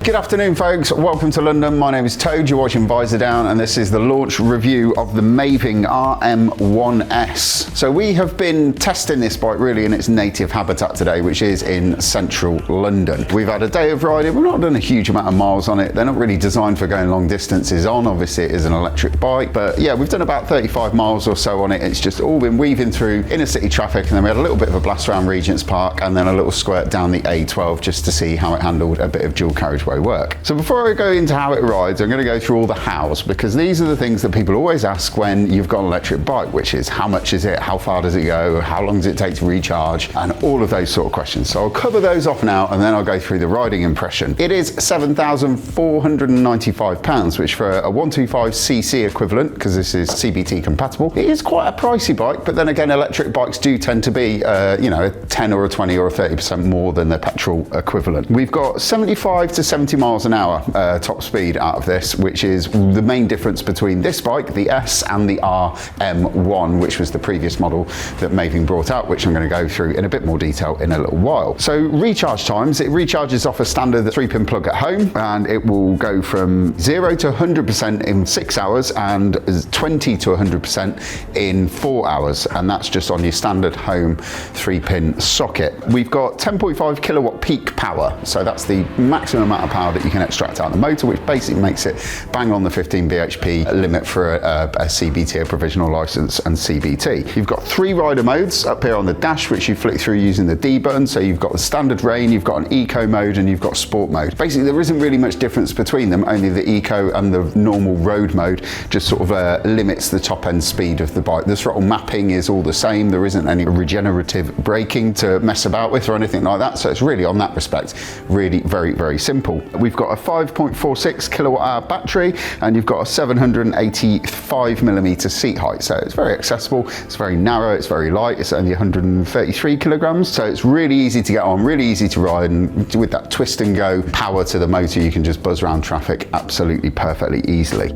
Good afternoon, folks. Welcome to London. My name is Toad. You're watching Visordown, and this is the launch review of the Maeving RM1S. So we have been testing this bike really in its native habitat today, which is in central London. We've had a day of riding. We've not done a huge amount of miles on it. They're not really designed for going long distances on. Obviously, it is an electric bike, but yeah, we've done about 35 miles or so on it. It's just all been weaving through inner city traffic, and then we had a little bit of a blast around Regent's Park, and then a little squirt down the A12 just to see how it handled a bit of dual carriageway work. So before I go into how it rides, I'm going to go through all the hows, because these are the things that people always ask when you've got an electric bike, which is how much is it, how far does it go, how long does it take to recharge, and all of those sort of questions. So I'll cover those off now, and then I'll go through the riding impression. It is £7,495, which for a 125cc equivalent, because this is CBT compatible, it is quite a pricey bike, but then again, electric bikes do tend to be, you know, a 10 or a 20 or a 30% more than their petrol equivalent. We've got 75 to 70 miles an hour top speed out of this, which is the main difference between this bike, the S, and the RM1, which was the previous model that Maeving brought out, which I'm going to go through in a bit more detail in a little while. So recharge times, it recharges off a standard 3-pin plug at home, and it will go from 0 to 100% in 6 hours and 20 to 100% in 4 hours, and that's just on your standard home 3-pin socket. We've got 10.5 kilowatt peak power, so that's the maximum amount of power that you can extract out of the motor, which basically makes it bang on the 15 bhp limit for a CBT, a provisional license, and CBT. You've got 3 rider modes up here on the dash, which you flick through using the D button. So you've got the standard rain, you've got an eco mode, and you've got sport mode. Basically, there isn't really much difference between them, only the eco and the normal road mode just sort of limits the top end speed of the bike. The throttle mapping is all the same. There isn't any regenerative braking to mess about with or anything like that. So it's really, on that respect, really very, very simple. We've got a 5.46 kilowatt hour battery, and you've got a 785mm seat height. So it's very accessible, it's very narrow, it's very light, it's only 133 kilograms. So it's really easy to get on, really easy to ride, and with that twist and go power to the motor, you can just buzz around traffic absolutely perfectly easily.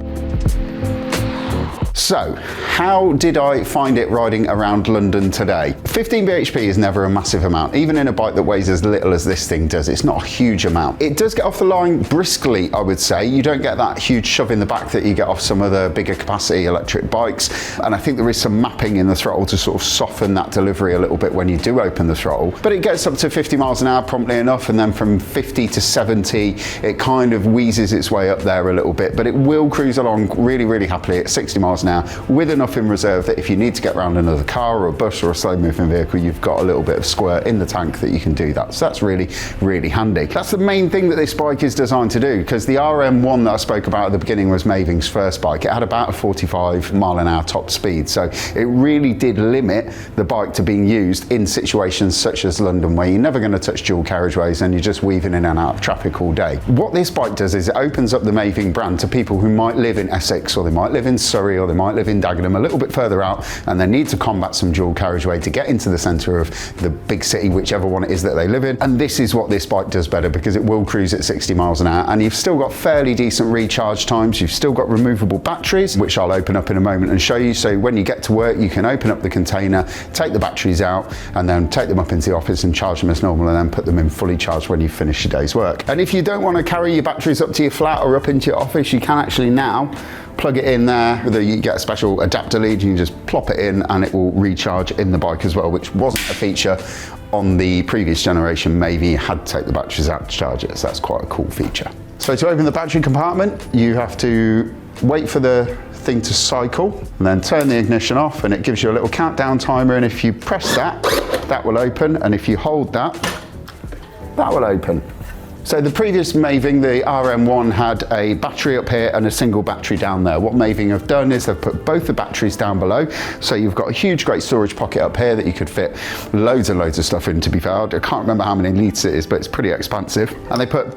So, how did I find it riding around London today? 15 bhp is never a massive amount, even in a bike that weighs as little as this thing does. It's not a huge amount. It does get off the line briskly, I would say. You don't get that huge shove in the back that you get off some other bigger capacity electric bikes, and I think there is some mapping in the throttle to sort of soften that delivery a little bit when you do open the throttle. But it gets up to 50 miles an hour promptly enough, and then from 50 to 70, it kind of wheezes its way up there a little bit, but it will cruise along really, really happily at 60 miles an hour with enough in reserve that if you need to get around another car or a bus or a slow moving vehicle, you've got a little bit of squirt in the tank that you can do that. So that's really, really handy. That's the main thing that this bike is designed to do, because the RM1 that I spoke about at the beginning was Maeving's first bike. It had about a 45 mile an hour top speed, so it really did limit the bike to being used in situations such as London, where you're never going to touch dual carriageways and you're just weaving in and out of traffic all day. What this bike does is it opens up the Maeving brand to people who might live in Essex, or they might live in Surrey, or they might live in Dagenham, a little bit further out, and they need to combat some dual carriageway to get into the centre of the big city, whichever one it is that they live in. And this is what this bike does better, because it will cruise at 60 miles an hour, and you've still got fairly decent recharge times. You've still got removable batteries, which I'll open up in a moment and show you. So when you get to work, you can open up the container, take the batteries out, and then take them up into the office and charge them as normal, and then put them in fully charged when you finish your day's work. And if you don't want to carry your batteries up to your flat or up into your office, you can actually now plug it in there. You get a special adapter lead, you can just plop it in and it will recharge in the bike as well, which wasn't a feature on the previous generation. Maybe you had to take the batteries out to charge it, so that's quite a cool feature. So to open the battery compartment, you have to wait for the thing to cycle and then turn the ignition off, and it gives you a little countdown timer, and if you press that, that will open, and if you hold that, that will open. So the previous Maeving, the RM1, had a battery up here and a single battery down there. What Maeving have done is they've put both the batteries down below, so you've got a huge, great storage pocket up here that you could fit loads and loads of stuff in, to be fair. I can't remember how many litres it is, but it's pretty expansive. And they put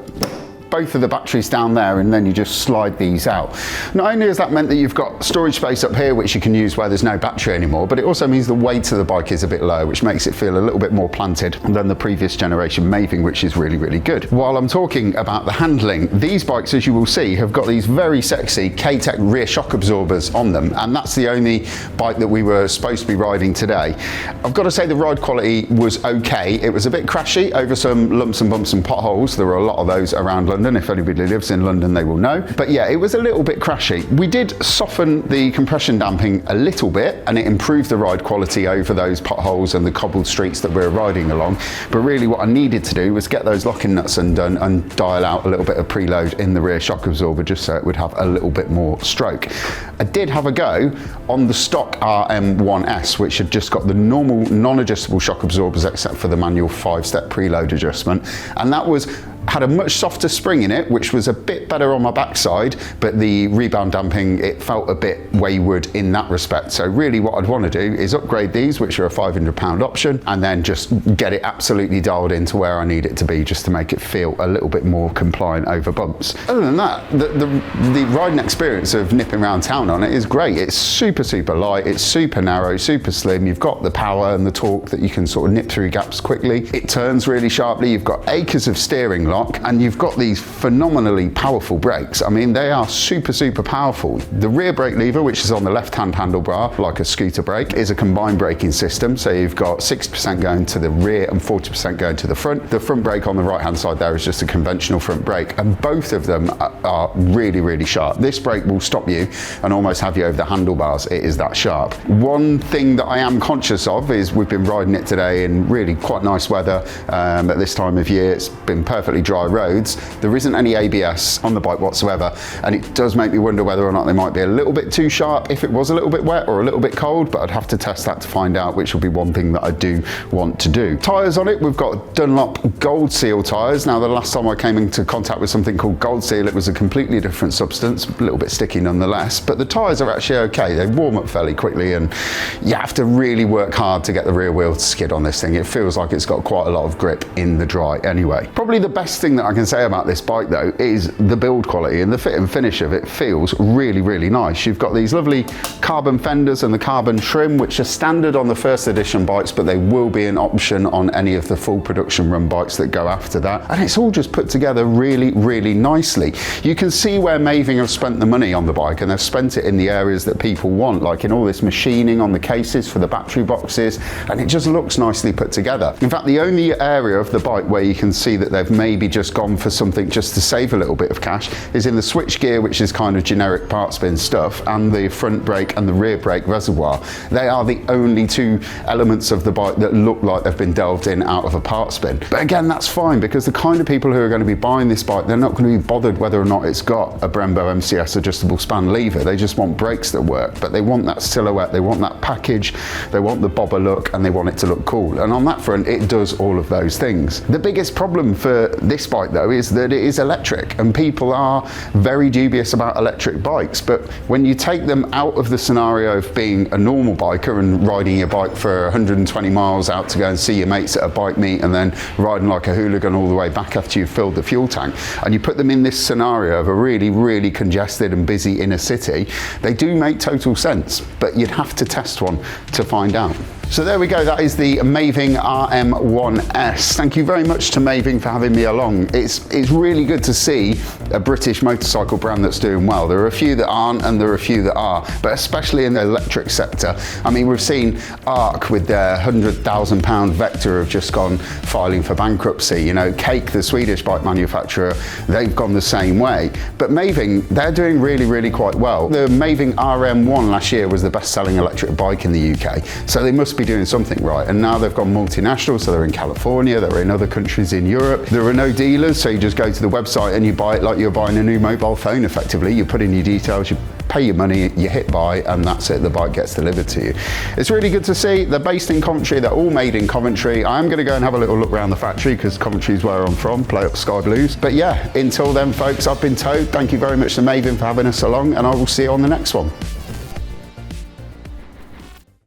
both of the batteries down there, and then you just slide these out. Not only has that meant that you've got storage space up here which you can use where there's no battery anymore, but it also means the weight of the bike is a bit lower, which makes it feel a little bit more planted than the previous generation Maeving, which is really, really good. While I'm talking about the handling, these bikes, as you will see, have got these very sexy K-Tech rear shock absorbers on them, and that's the only bike that we were supposed to be riding today. I've got to say the ride quality was okay. It was a bit crashy over some lumps and bumps and potholes. There were a lot of those around London. If anybody lives in London, they will know. But yeah, it was a little bit crashy. We did soften the compression damping a little bit, and it improved the ride quality over those potholes and the cobbled streets that we were riding along. But really what I needed to do was get those locking nuts undone and dial out a little bit of preload in the rear shock absorber, just so it would have a little bit more stroke. I did have a go on the stock RM1S, which had just got the normal non-adjustable shock absorbers except for the manual 5-step preload adjustment, and that had a much softer spring in it, which was a bit better on my backside, but the rebound damping, it felt a bit wayward in that respect. So really what I'd want to do is upgrade these, which are a £500 option, and then just get it absolutely dialed into where I need it to be, just to make it feel a little bit more compliant over bumps. Other than that, the riding experience of nipping around town on it is great. It's super, super light, it's super narrow, super slim. You've got the power and the torque that you can sort of nip through gaps quickly. It turns really sharply. You've got acres of steering lock, and you've got these phenomenally powerful brakes. I mean, they are super, super powerful. The rear brake lever, which is on the left-hand handlebar, like a scooter brake, is a combined braking system. So you've got 60% going to the rear and 40% going to the front. The front brake on the right-hand side there is just a conventional front brake, and both of them are really, really sharp. This brake will stop you and almost have you over the handlebars. It is that sharp. One thing that I am conscious of is we've been riding it today in really quite nice weather at this time of year. It's been perfectly dry roads. There isn't any ABS on the bike whatsoever, and it does make me wonder whether or not they might be a little bit too sharp if it was a little bit wet or a little bit cold, but I'd have to test that to find out, which will be one thing that I do want to do. Tyres on it, we've got Dunlop Gold Seal tyres. Now, the last time I came into contact with something called Gold Seal, it was a completely different substance, a little bit sticky nonetheless, but the tyres are actually okay. They warm up fairly quickly, and you have to really work hard to get the rear wheel to skid on this thing. It feels like it's got quite a lot of grip in the dry anyway. Probably the best thing that I can say about this bike though is the build quality, and the fit and finish of it feels really, really nice. You've got these lovely carbon fenders and the carbon trim, which are standard on the first edition bikes, but they will be an option on any of the full production run bikes that go after that. And it's all just put together really, really nicely. You can see where Maeving have spent the money on the bike, and they've spent it in the areas that people want, like in all this machining on the cases for the battery boxes, and it just looks nicely put together. In fact, the only area of the bike where you can see that they've maybe just gone for something just to save a little bit of cash is in the switch gear, which is kind of generic parts bin stuff, and the front brake and the rear brake reservoir. They are the only two elements of the bike that look like they've been delved in out of a parts bin. But again, that's fine, because the kind of people who are going to be buying this bike, they're not going to be bothered whether or not it's got a Brembo MCS adjustable span lever. They just want brakes that work, but they want that silhouette, they want that package, they want the bobber look, and they want it to look cool. And on that front, it does all of those things. The biggest problem for this bike though is that it is electric, and people are very dubious about electric bikes. But when you take them out of the scenario of being a normal biker and riding your bike for 120 miles out to go and see your mates at a bike meet, and then riding like a hooligan all the way back after you've filled the fuel tank, and you put them in this scenario of a really, really congested and busy inner city, they do make total sense, but you'd have to test one to find out. So there we go, that is the Maeving RM1S. Thank you very much to Maeving for having me along. It's really good to see a British motorcycle brand that's doing well. There are a few that aren't, and there are a few that are, but especially in the electric sector. I mean, we've seen Arc with their £100,000 Vector have just gone filing for bankruptcy. You know, Cake, the Swedish bike manufacturer, they've gone the same way. But Maeving, they're doing really, really quite well. The Maeving RM1 last year was the best-selling electric bike in the UK, so they must be doing something right. And now they've gone multinational, so they're in California, they're in other countries in Europe. There are no dealers, so you just go to the website and you buy it like you're buying a new mobile phone effectively. You put in your details, you pay your money, you hit buy, and that's it, the bike gets delivered to you. It's really good to see. They're based in Coventry, they're all made in Coventry. I'm going to go and have a little look around the factory, because Coventry's where I'm from, play up Sky Blues. But yeah, until then folks, I've been Toad. Thank you very much to Maeving for having us along, and I will see you on the next one.